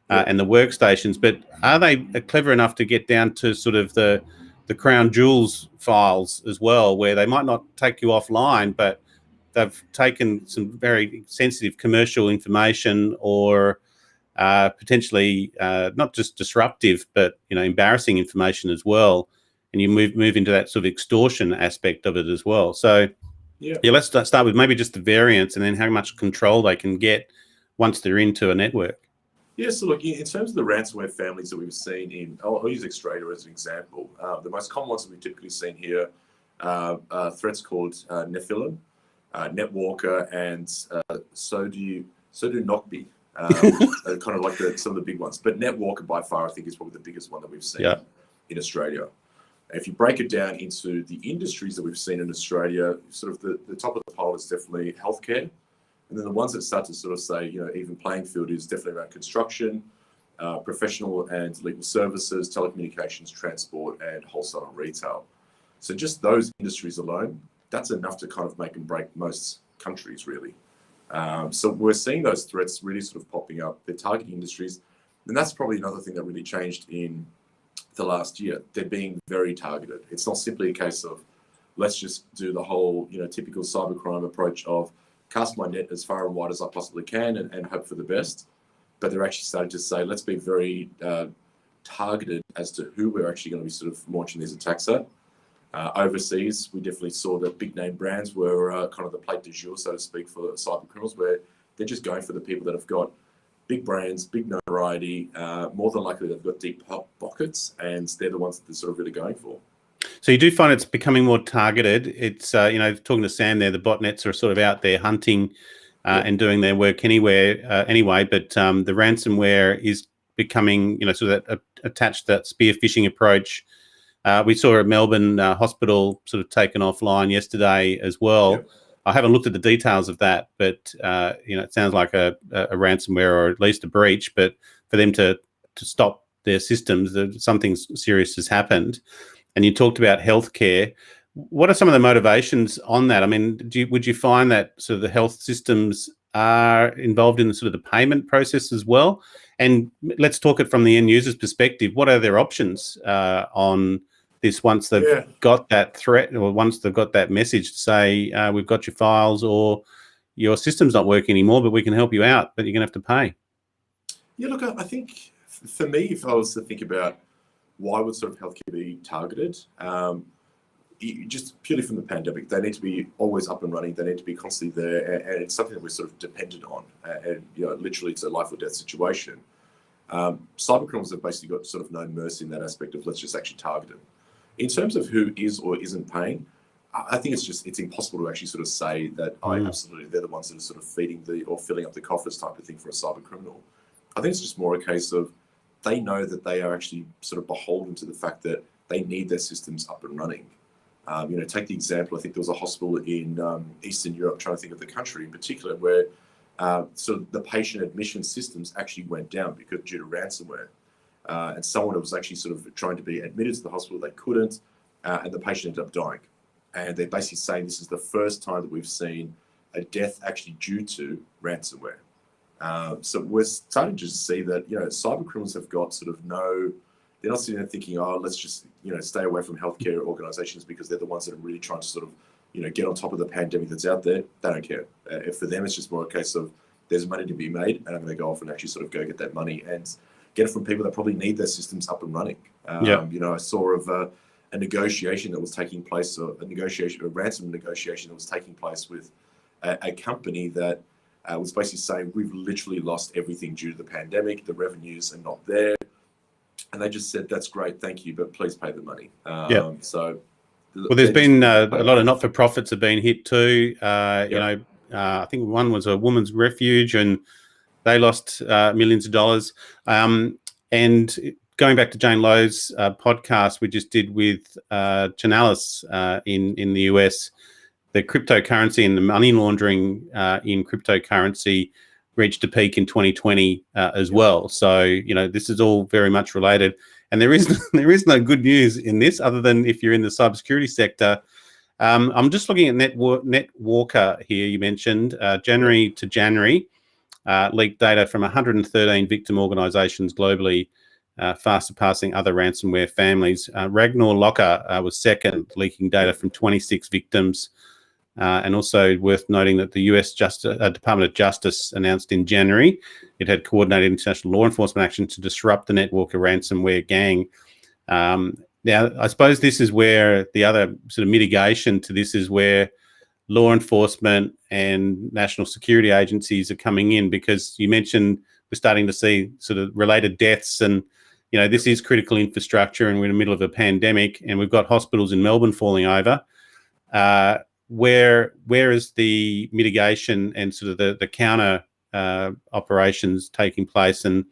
and the workstations, but are they clever enough to get down to sort of the crown jewels files as well, where they might not take you offline, but they've taken some very sensitive commercial information or potentially not just disruptive, but embarrassing information as well, and you move into that sort of extortion aspect of it as well. So let's start with maybe just the variants, and then how much control they can get once they're into a network. Yeah, so look, in terms of the ransomware families that we've seen I'll use Australia as an example. The most common ones that we've typically seen here are threats called Nephilim, Netwalker, and Sodunokbi. Kind of like some of the big ones. But Netwalker by far, I think, is probably the biggest one that we've seen in Australia. If you break it down into the industries that we've seen in Australia, sort of the top of the pile is definitely healthcare. And then the ones that start to sort of say, even playing field is definitely around construction, professional and legal services, telecommunications, transport, and wholesale and retail. So just those industries alone, that's enough to kind of make and break most countries, really. So we're seeing those threats really sort of popping up. They're targeting industries. And that's probably another thing that really changed in the last year. They're being very targeted. It's not simply a case of, let's just do the whole, typical cybercrime approach of cast my net as far and wide as I possibly can and hope for the best. But they're actually starting to say, let's be very targeted as to who we're actually going to be sort of launching these attacks at. Overseas, we definitely saw that big name brands were kind of the plate du jour, so to speak, for cyber criminals, where they're just going for the people that have got big brands, big notoriety, more than likely they've got deep pockets, and they're the ones that they're sort of really going for. So you do find it's becoming more targeted. It's, talking to Sam there, the botnets are sort of out there hunting and doing their work anyway, but the ransomware is becoming, sort of that, attached to that spear phishing approach. We saw a Melbourne hospital sort of taken offline yesterday as well. Yep. I haven't looked at the details of that, but it sounds like a ransomware or at least a breach. But for them to stop their systems, something serious has happened. And you talked about healthcare. What are some of the motivations on that? I mean, would you find that sort of the health systems are involved in the sort of the payment process as well? And let's talk it from the end user's perspective. What are their options on this once they've got that threat, or once they've got that message to say, we've got your files, or your system's not working anymore, but we can help you out, but you're going to have to pay? Yeah, look, I think for me, if I was to think about why would sort of healthcare be targeted, just purely from the pandemic, they need to be always up and running. They need to be constantly there, and it's something that we're sort of dependent on. And literally, it's a life or death situation. Cybercriminals have basically got sort of no mercy in that aspect of let's just actually target them. In terms of who is or isn't paying, I think it's impossible to actually sort of say that absolutely they're the ones that are sort of feeding or filling up the coffers type of thing for a cyber criminal. I think it's just more a case of they know that they are actually sort of beholden to the fact that they need their systems up and running. Take the example, I think there was a hospital in Eastern Europe, I'm trying to think of the country in particular, where sort of the patient admission systems actually went down because due to ransomware. And someone was actually sort of trying to be admitted to the hospital, they couldn't, and the patient ended up dying. And they're basically saying this is the first time that we've seen a death actually due to ransomware. So we're starting to see that, cyber criminals have got sort of they're not sitting there thinking, let's just, stay away from healthcare organizations because they're the ones that are really trying to sort of, get on top of the pandemic that's out there. They don't care. For them, it's just more a case of there's money to be made and I'm going to go off and actually sort of go get that money and get it from people that probably need their systems up and running. I saw of a negotiation that was taking place, a ransom negotiation that was taking place with a company that was basically saying, we've literally lost everything due to the pandemic. The revenues are not there. And they just said, that's great, thank you, but please pay the money. So, there's been a lot of not-for-profits have been hit too. I think one was a woman's refuge, and they lost millions of dollars. And going back to Jane Lowe's podcast we just did with Chainalysis in the US, the cryptocurrency and the money laundering in cryptocurrency reached a peak in 2020 as well. So, this is all very much related. And there is no good news in this other than if you're in the cybersecurity sector. I'm just looking at NetWalker here. You mentioned January to January, leaked data from 113 victim organizations globally, far surpassing other ransomware families. Ragnar Locker was second, leaking data from 26 victims. And also worth noting that the US Department of Justice announced in January it had coordinated international law enforcement action to disrupt the NetWalker ransomware gang. Now, I suppose this is where the other sort of mitigation to this is where law enforcement and national security agencies are coming in, because you mentioned we're starting to see sort of related deaths, and this is critical infrastructure, and we're in the middle of a pandemic, and we've got hospitals in Melbourne falling over. Where is the mitigation and sort of the counter operations taking place? And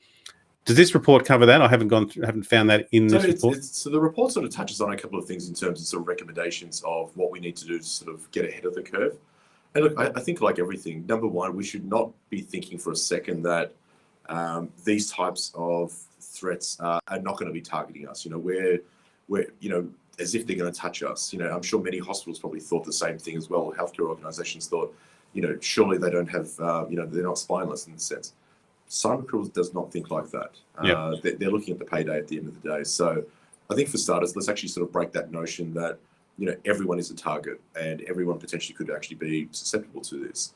does this report cover that? I haven't found that in this report. So the report sort of touches on a couple of things in terms of sort of recommendations of what we need to do to sort of get ahead of the curve. And look, I think like everything, number one, we should not be thinking for a second that these types of threats are not going to be targeting us. We're as if they're going to touch us. I'm sure many hospitals probably thought the same thing as well. Healthcare organizations thought, surely they don't have, they're not spineless in the sense. Cyber criminals does not think like that. They're looking at the payday at the end of the day. So I think for starters, let's actually sort of break that notion that, everyone is a target and everyone potentially could actually be susceptible to this.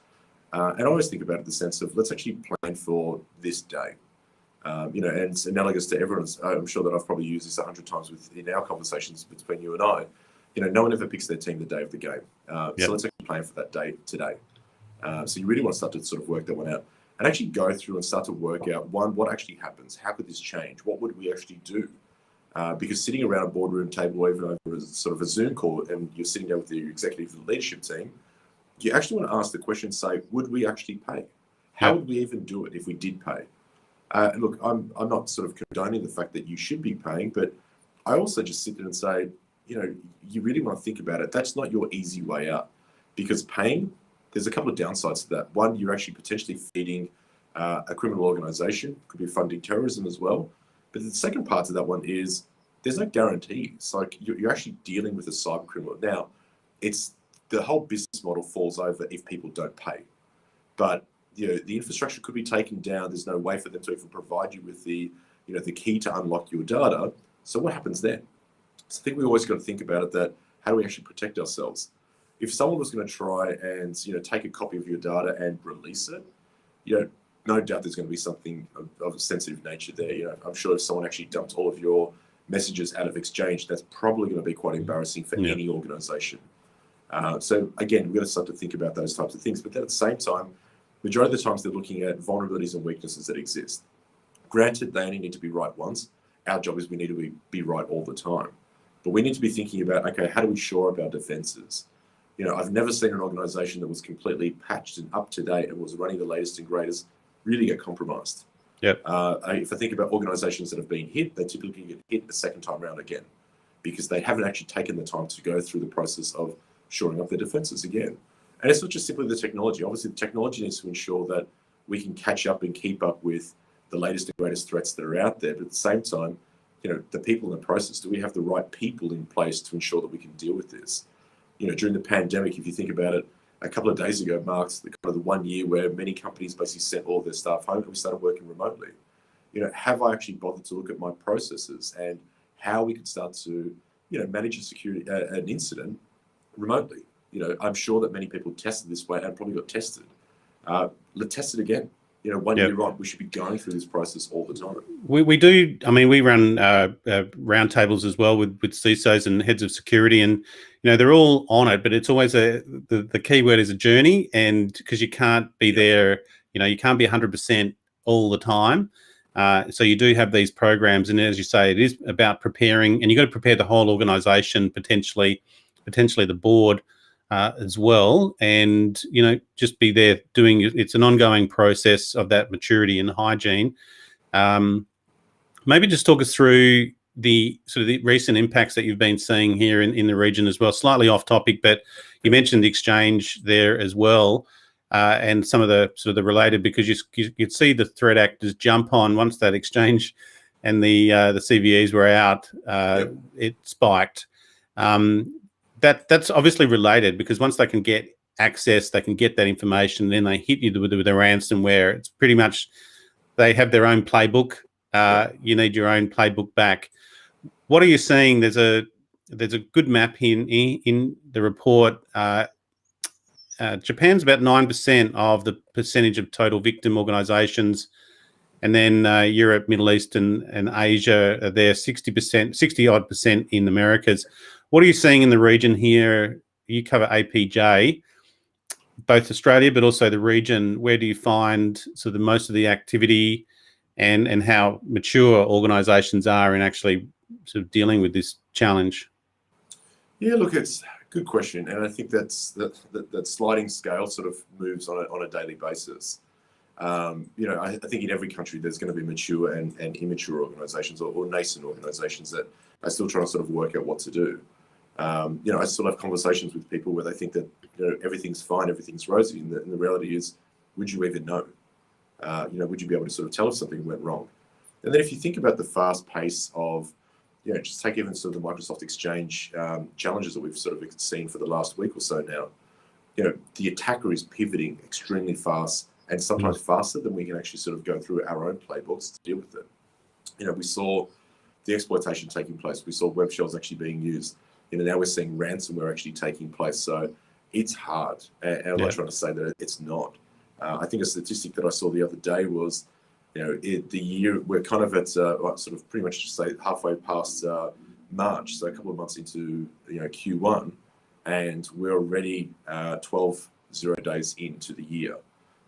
And I always think about it in the sense of let's actually plan for this day. And it's analogous to everyone's. I'm sure that I've probably used this 100 times in our conversations between you and I. No one ever picks their team the day of the game. So let's actually plan for that day today. So you really want to start to sort of work that one out and actually go through and start to work out, one, what actually happens? How could this change? What would we actually do? Because sitting around a boardroom table or even over sort of a Zoom call and you're sitting there with the executive leadership team, you actually want to ask the question, say, would we actually pay? How would we even do it if we did pay? Look, I'm not sort of condoning the fact that you should be paying, but I also just sit there and say, you really want to think about it. That's not your easy way out, because paying, there's a couple of downsides to that. One, you're actually potentially feeding a criminal organization, could be funding terrorism as well. But the second part to that one is there's no guarantees. Like you're actually dealing with a cyber criminal. Now, it's the whole business model falls over if people don't pay. But the infrastructure could be taken down. There's no way for them to even provide you with the key to unlock your data. So what happens then? So I think we always got to think about it that how do we actually protect ourselves? If someone was going to try and take a copy of your data and release it, no doubt there's going to be something of a sensitive nature there. I'm sure if someone actually dumped all of your messages out of Exchange, that's probably going to be quite embarrassing for any organization. So again, we've got to start to think about those types of things. But then at the same time, majority of the times they're looking at vulnerabilities and weaknesses that exist. Granted, they only need to be right once. Our job is we need to be right all the time. But we need to be thinking about, okay, how do we shore up our defenses? I've never seen an organization that was completely patched and up to date and was running the latest and greatest really get compromised. Yep. If I think about organizations that have been hit, they typically get hit a second time around again because they haven't actually taken the time to go through the process of shoring up their defenses again. And it's not just simply the technology. Obviously, the technology needs to ensure that we can catch up and keep up with the latest and greatest threats that are out there. But at the same time, the people in the process, do we have the right people in place to ensure that we can deal with this? During the pandemic, if you think about it, a couple of days ago marked the 1 year where many companies basically sent all their staff home and we started working remotely. Have I actually bothered to look at my processes and how we could start to, manage an incident remotely? I'm sure that many people tested this way and probably got tested. Let's test it again. 1 year on, we should be going through this process all the time. We do. I mean, we run roundtables as well with CISOs and heads of security, and they're all on it. But it's always the key word is a journey, and because you can't be there, you can't be 100% all the time. So you do have these programs, and as you say, it is about preparing, and you've got to prepare the whole organisation, potentially the board. As well, and just be there doing it. It's an ongoing process of that maturity and hygiene. Maybe just talk us through the sort of the recent impacts that you've been seeing here in the region as well. Slightly off topic, but you mentioned the exchange there as well, and some of the sort of the related, because you'd see the threat actors jump on once that exchange and the CVEs were out. It spiked. That's obviously related, because once they can get access, they can get that information, then they hit you with the ransomware. It's pretty much they have their own playbook. You need your own playbook back. What are you seeing? There's a good map in the report. Japan's about 9% of the percentage of total victim organizations, and then Europe, Middle East, and Asia are there 60%, 60-odd% in the Americas. What are you seeing in the region here? You cover APJ, both Australia, but also the region. Where do you find sort of most of the activity, and how mature organisations are in actually sort of dealing with this challenge? Yeah, look, it's a good question, and I think that sliding scale sort of moves on a daily basis. I think in every country there's going to be mature and immature organisations or nascent organisations that are still trying to sort of work out what to do. I still have conversations with people where they think that everything's fine, everything's rosy, and the reality is, would you even know? Would you be able to sort of tell if something went wrong? And then if you think about the fast pace of, just take even sort of the Microsoft Exchange challenges that we've sort of seen for the last week or so now, the attacker is pivoting extremely fast, and sometimes faster than we can actually sort of go through our own playbooks to deal with it. We saw the exploitation taking place. We saw web shells actually being used. Now we're seeing ransomware actually taking place. So it's hard. And I'm not trying to say that it's not. I think a statistic that I saw the other day was, the year, we're kind of at sort of pretty much just say halfway past March, so a couple of months into Q1, and we're already 12 0 days into the year.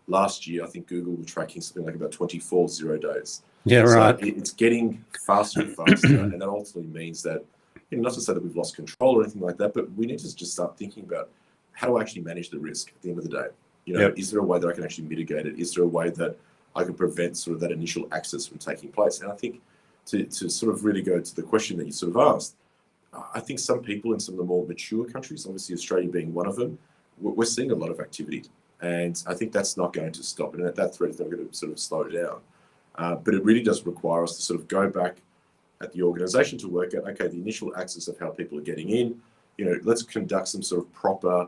Last year, I think Google were tracking something like about 24 0 days. Yeah, right. So it's getting faster and faster, and that ultimately means that, not to say that we've lost control or anything like that, but we need to just start thinking about, how do I actually manage the risk at the end of the day? Is there a way that I can actually mitigate it? Is there a way that I can prevent sort of that initial access from taking place? And I think to sort of really go to the question that you sort of asked, I think some people in some of the more mature countries, obviously Australia being one of them, we're seeing a lot of activity. And I think that's not going to stop. And that threat is not going to sort of slow down. But it really does require us to sort of go back at the organization to work out, okay, the initial access of how people are getting in, let's conduct some sort of proper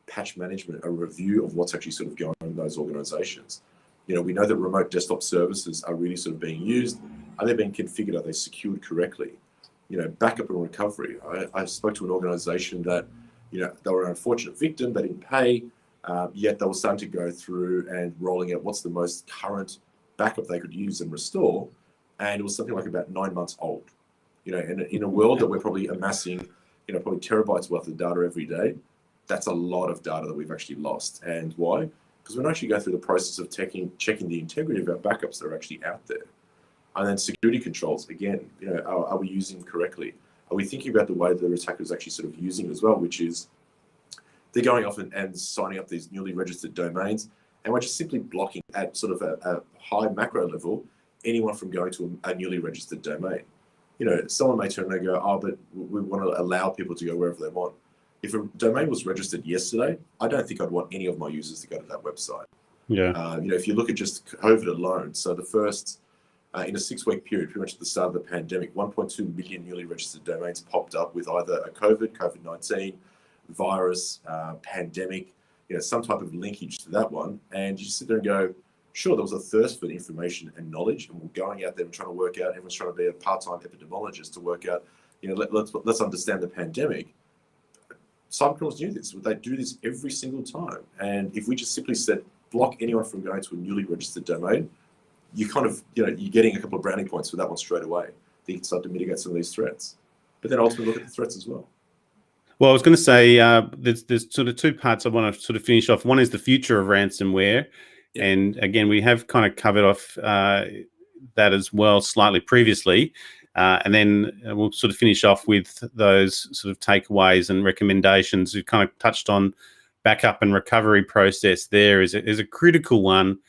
patch management, a review of what's actually sort of going on in those organizations. We know that remote desktop services are really sort of being used. Are they being configured? Are they secured correctly? Backup and recovery. I spoke to an organization that, they were an unfortunate victim, they didn't pay, yet they were starting to go through and rolling out what's the most current backup they could use and restore. And it was something like about 9 months old. In a world that we're probably amassing, probably terabytes worth of data every day, that's a lot of data that we've actually lost. And why? Because we're not actually going through the process of checking the integrity of our backups that are actually out there. And then security controls, again, are we using them correctly? are we thinking about the way the attacker is actually sort of using it as well, which is they're going off and signing up these newly registered domains, and we're just simply blocking at sort of a high macro level anyone from going to a newly registered domain. Someone may turn and go, oh, but we want to allow people to go wherever they want. If a domain was registered yesterday, I don't think I'd want any of my users to go to that website. Yeah. If you look at just COVID alone, so the first, in a 6-week period, pretty much at the start of the pandemic, 1.2 million newly registered domains popped up with either a COVID-19, virus, pandemic, some type of linkage to that one. And you just sit there and go, sure, there was a thirst for information and knowledge, and we're going out there and trying to work out, everyone's trying to be a part-time epidemiologist to work out, let's understand the pandemic. Cybercriminals knew this. They do this every single time. And if we just simply said, block anyone from going to a newly registered domain, you kind of, you're getting a couple of brownie points for that one straight away. You can start to mitigate some of these threats. But then ultimately look at the threats as well. Well, I was going to say there's sort of two parts I want to sort of finish off. One is the future of ransomware. Yeah. And again, we have kind of covered off that as well slightly previously. And then we'll sort of finish off with those sort of takeaways and recommendations. We've kind of touched on backup and recovery process there is a critical one.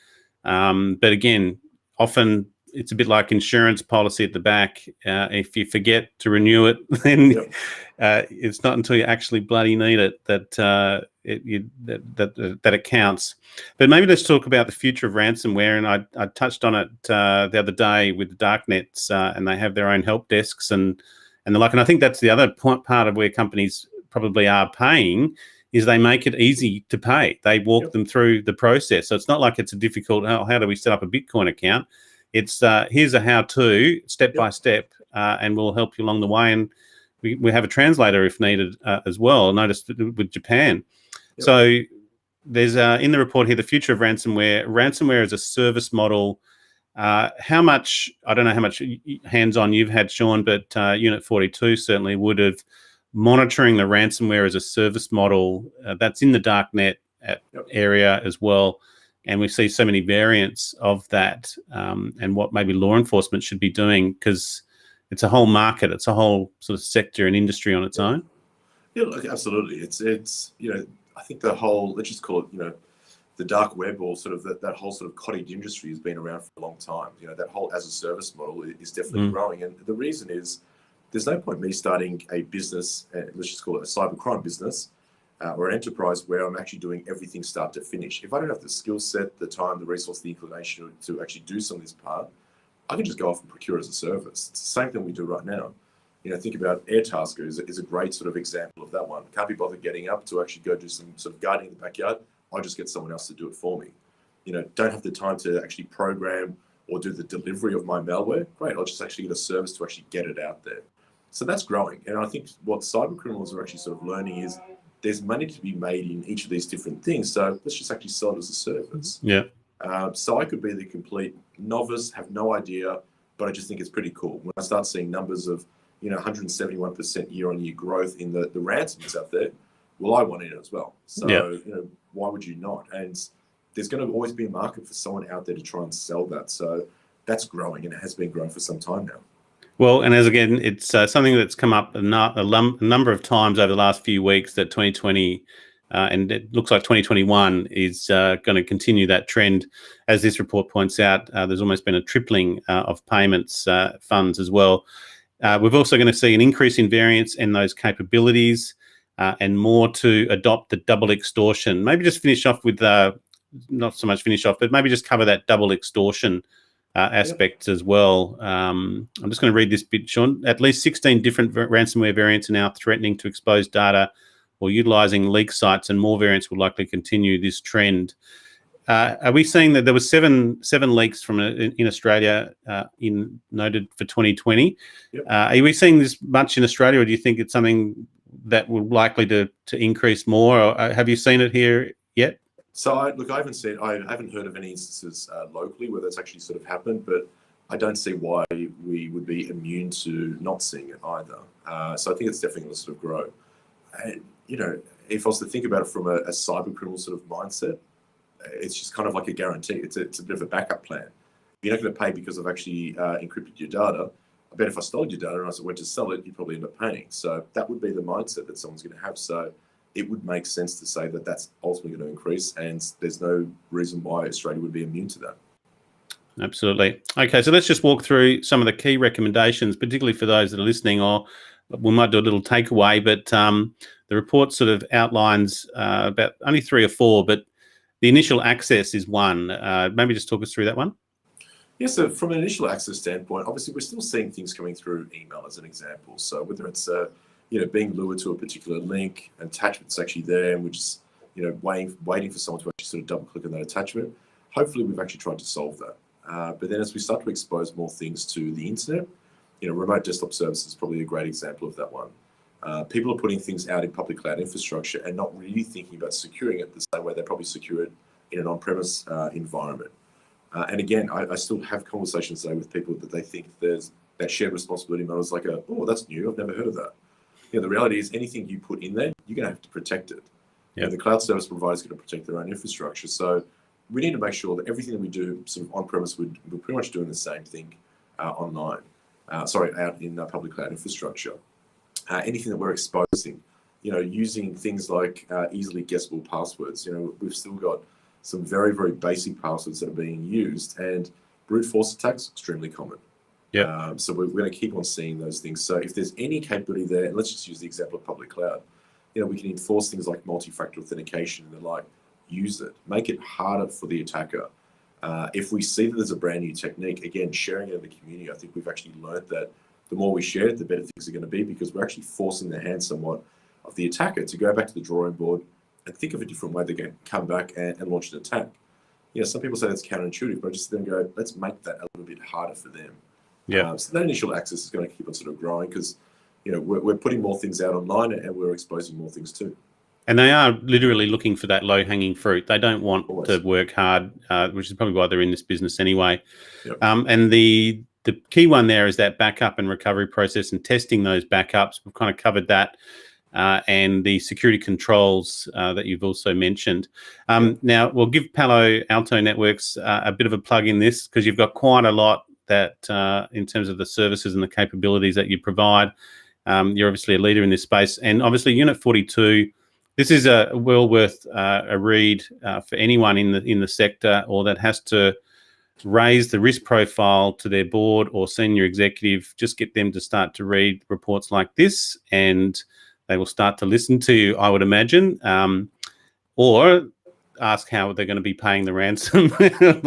But again, often it's a bit like insurance policy at the back. If you forget to renew it, then it's not until you actually bloody need it that it counts. But maybe let's talk about the future of ransomware. And I touched on it the other day with the darknets, and they have their own help desks and the like. And I think that's the other part of where companies probably are paying is they make it easy to pay. They walk them through the process. So it's not like it's a difficult, how do we set up a Bitcoin account? It's here's a how-to, step by step, and we'll help you along the way. And we have a translator if needed as well. I noticed with Japan. Yep. So there's in the report here, the future of ransomware as a service model. How much, I don't know how much hands-on you've had, Sean, but Unit 42 certainly would have monitoring the ransomware as a service model. That's in the darknet area as well. And we see so many variants of that and what maybe law enforcement should be doing, because it's a whole market, it's a whole sort of sector and industry on its own. Yeah, look, absolutely. It's I think the whole, let's just call it, the dark web, or sort of that whole sort of cottage industry has been around for a long time. That whole as a service model is definitely growing. And the reason is there's no point me starting a business, let's just call it a cybercrime business, or an enterprise where I'm actually doing everything start to finish. If I don't have the skill set, the time, the resource, the inclination to actually do some of this part, I can just go off and procure as a service. It's the same thing we do right now. Think about Airtasker is a great sort of example of that one. Can't be bothered getting up to actually go do some sort of guarding in the backyard. I'll just get someone else to do it for me. Don't have the time to actually program or do the delivery of my malware. Great, I'll just actually get a service to actually get it out there. So that's growing. And I think what cyber criminals are actually sort of learning is there's money to be made in each of these different things. So let's just actually sell it as a service. Yeah. So I could be the complete novice, have no idea, but I just think it's pretty cool. When I start seeing numbers of, 171% year-on-year growth in the ransoms out there, well, I want it as well. So, why would you not? And there's going to always be a market for someone out there to try and sell that. So that's growing, and it has been growing for some time now. Well, and as again, it's something that's come up a number of times over the last few weeks, that 2020 and it looks like 2021 is going to continue that trend. As this report points out, there's almost been a tripling of payments funds as well. We're also going to see an increase in variance in those capabilities and more to adopt the double extortion. Maybe just finish off with, not so much finish off, but maybe just cover that double extortion aspects as well. I'm just going to read this bit, Sean. At least 16 different ransomware variants are now threatening to expose data or utilizing leak sites, and more variants will likely continue this trend. Are we seeing that there were seven leaks from in Australia noted for 2020? Yep. Are we seeing this much in Australia, or do you think it's something that will likely to increase more? Or have you seen it here yet? So I haven't heard of any instances locally where that's actually sort of happened, but I don't see why we would be immune to not seeing it either. So I think it's definitely going to sort of grow. And, if I was to think about it from a cyber criminal sort of mindset, it's just kind of like a guarantee. It's a bit of a backup plan. You're not going to pay because I've actually encrypted your data. I bet if I stole your data and I went to sell it, you'd probably end up paying. So that would be the mindset that someone's going to have. So it would make sense to say that that's ultimately going to increase, and there's no reason why Australia would be immune to that. Absolutely. Okay, so let's just walk through some of the key recommendations, particularly for those that are listening, or we might do a little takeaway, but the report sort of outlines about only 3 or 4, but the initial access is one. Maybe just talk us through that one. Yeah, so from an initial access standpoint, obviously we're still seeing things coming through email as an example. So whether it's being lured to a particular link, an attachment's actually there, and we're just waiting for someone to actually sort of double click on that attachment. Hopefully we've actually tried to solve that. But then as we start to expose more things to the internet, remote desktop services is probably a great example of that one. People are putting things out in public cloud infrastructure and not really thinking about securing it the same way they probably secure it in an on-premise environment. And again, I still have conversations today with people that they think there's that shared responsibility model is like oh, that's new, I've never heard of that. The reality is anything you put in there, you're going to have to protect it. Yep. The cloud service provider is going to protect their own infrastructure. So we need to make sure that everything that we do sort of on-premise, we're pretty much doing the same thing out in public cloud infrastructure. Anything that we're exposing, using things like easily guessable passwords. We've still got some very, very basic passwords that are being used, and brute force attacks, extremely common. Yeah. So we're going to keep on seeing those things. So if there's any capability there, and let's just use the example of public cloud, we can enforce things like multi-factor authentication and the like. Use it, make it harder for the attacker. If we see that there's a brand new technique, again, sharing it in the community, I think we've actually learned that the more we share it, the better things are going to be, because we're actually forcing the hand somewhat of the attacker to go back to the drawing board and think of a different way they can come back and launch an attack. Some people say that's counterintuitive, but I just then go, let's make that a little bit harder for them. Yeah. So that initial access is going to keep on sort of growing, because we're putting more things out online and we're exposing more things too. And they are literally looking for that low-hanging fruit. They don't want Always. to work hard, which is probably why they're in this business anyway. Yep. And the key one there is that backup and recovery process and testing those backups. We've kind of covered that, and the security controls that you've also mentioned. Now, we'll give Palo Alto Networks a bit of a plug in this, because you've got quite a lot that in terms of the services and the capabilities that you provide. You're obviously a leader in this space, and obviously Unit 42. This is well worth a read for anyone in the sector, or that has to raise the risk profile to their board or senior executive. Just get them to start to read reports like this, and they will start to listen to you, I would imagine, or ask how they're going to be paying the ransom. I think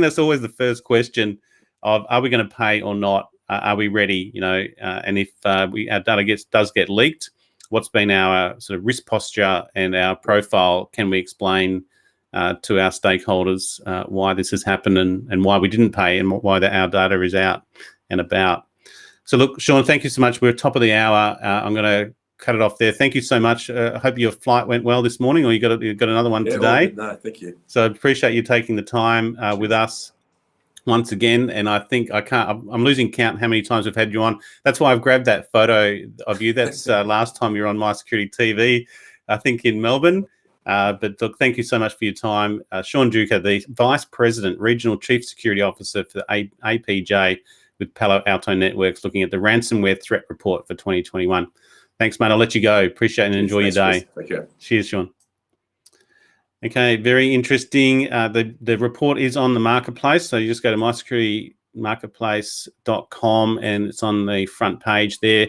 that's always the first question of, are we going to pay or not? Are we ready? And if our data does get leaked, what's been our sort of risk posture and our profile? Can we explain to our stakeholders why this has happened and why we didn't pay and why our data is out and about? So look, Sean, thank you so much. We're top of the hour. I'm going to cut it off there. Thank you so much. I hope your flight went well this morning, or you got another one today. No, thank you. So I appreciate you taking the time with us once again, and I think I'm losing count how many times we've had you on. That's why I've grabbed that photo of you. That's last time you were on MySecTV, I think in Melbourne. But look, thank you so much for your time. Sean Duca, the Vice President, Regional Chief Security Officer for the APJ with Palo Alto Networks, looking at the Ransomware Threat Report for 2021. Thanks, mate. I'll let you go. Appreciate it and enjoy your day. Take care. Cheers, Sean. Okay, very interesting. The report is on the marketplace, so you just go to mysecuritymarketplace.com and it's on the front page there.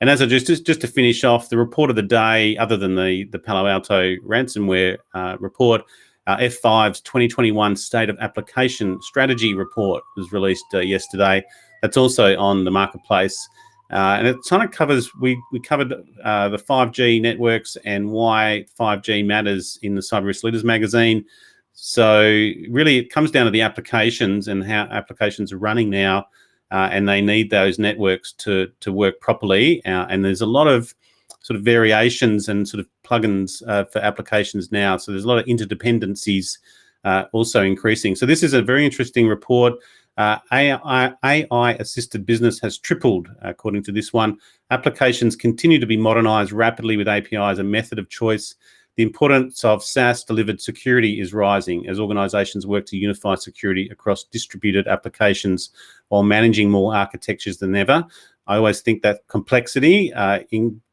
And as I just to finish off, the report of the day, other than the Palo Alto ransomware report, F5's 2021 State of Application Strategy report was released yesterday. That's also on the marketplace. And it kind of covers, we covered the 5G networks and why 5G matters in the Cyber Risk Leaders magazine. So really it comes down to the applications and how applications are running now, and they need those networks to work properly. And there's a lot of sort of variations and sort of plugins for applications now. So there's a lot of interdependencies also increasing. So this is a very interesting report. AI-assisted business has tripled, according to this one. Applications continue to be modernized rapidly with API as a method of choice. The importance of SaaS-delivered security is rising as organizations work to unify security across distributed applications while managing more architectures than ever. I always think that complexity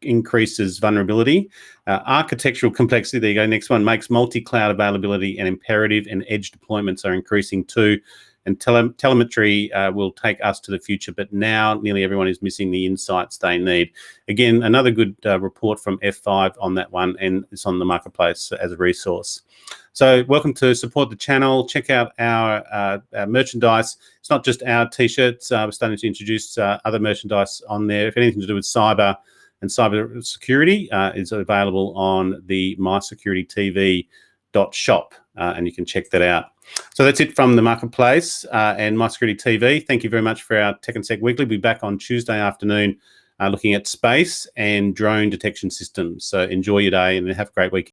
increases vulnerability. Architectural complexity, there you go, next one, makes multi-cloud availability an imperative, and edge deployments are increasing too. And telemetry will take us to the future, but now nearly everyone is missing the insights they need. Again, another good report from F5 on that one, and it's on the marketplace as a resource. So welcome to support the channel. Check out our merchandise. It's not just our t-shirts. We're starting to introduce other merchandise on there. If anything to do with cyber and cyber security is available on the MySecTV.shop, and you can check that out. So that's it from the marketplace and MySecurity TV. Thank you very much for our Tech and Sec Weekly. We'll be back on Tuesday afternoon looking at space and drone detection systems. So enjoy your day and have a great week.